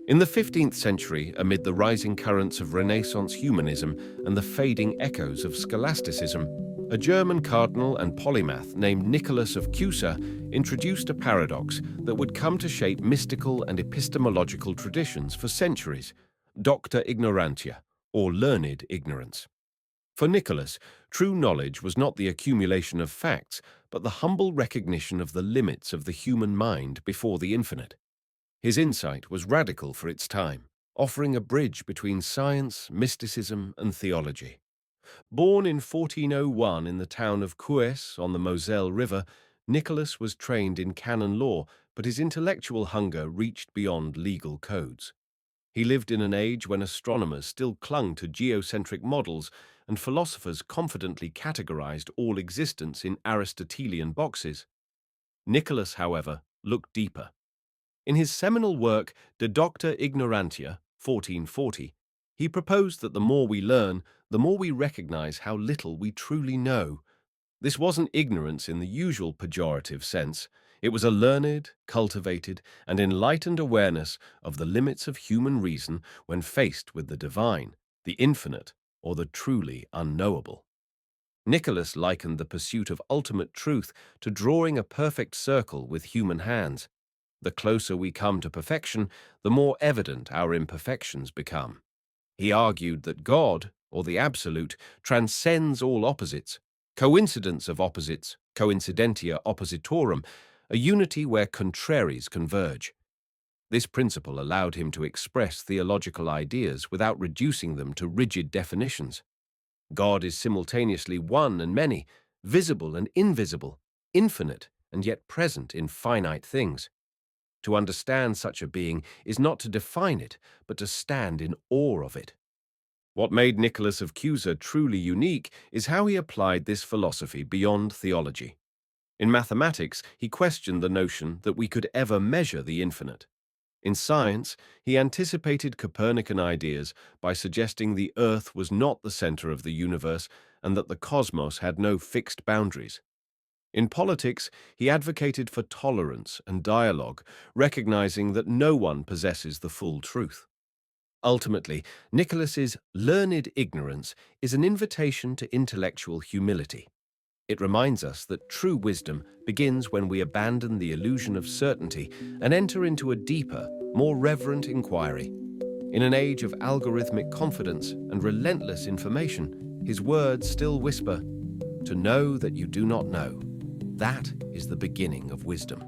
In the 15th century, amid the rising currents of Renaissance humanism and the fading echoes of scholasticism, a German cardinal and polymath named Nicholas of Cusa introduced a paradox that would come to shape mystical and epistemological traditions for centuries: Docta Ignorantia, or learned ignorance. For Nicholas, true knowledge was not the accumulation of facts, but the humble recognition of the limits of the human mind before the infinite. His insight was radical for its time, offering a bridge between science, mysticism, and theology. Born in 1401 in the town of Kues on the Moselle River, Nicholas was trained in canon law, but his intellectual hunger reached beyond legal codes. He lived in an age when astronomers still clung to geocentric models and philosophers confidently categorized all existence in Aristotelian boxes. Nicholas, however, looked deeper. In his seminal work, De Docta Ignorantia, 1440, he proposed that the more we learn, the more we recognize how little we truly know. This wasn't ignorance in the usual pejorative sense. It was a learned, cultivated, and enlightened awareness of the limits of human reason when faced with the divine, the infinite, or the truly unknowable. Nicholas likened the pursuit of ultimate truth to drawing a perfect circle with human hands. The closer we come to perfection, the more evident our imperfections become. He argued that God, or the Absolute, transcends all opposites, coincidence of opposites, coincidentia oppositorum, a unity where contraries converge. This principle allowed him to express theological ideas without reducing them to rigid definitions. God is simultaneously one and many, visible and invisible, infinite and yet present in finite things. To understand such a being is not to define it, but to stand in awe of it. What made Nicholas of Cusa truly unique is how he applied this philosophy beyond theology. In mathematics, he questioned the notion that we could ever measure the infinite. In science, he anticipated Copernican ideas by suggesting the Earth was not the center of the universe and that the cosmos had no fixed boundaries. In politics, he advocated for tolerance and dialogue, recognizing that no one possesses the full truth. Ultimately, Nicholas's learned ignorance is an invitation to intellectual humility. It reminds us that true wisdom begins when we abandon the illusion of certainty and enter into a deeper, more reverent inquiry. In an age of algorithmic confidence and relentless information, his words still whisper, "To know that you do not know. That is the beginning of wisdom."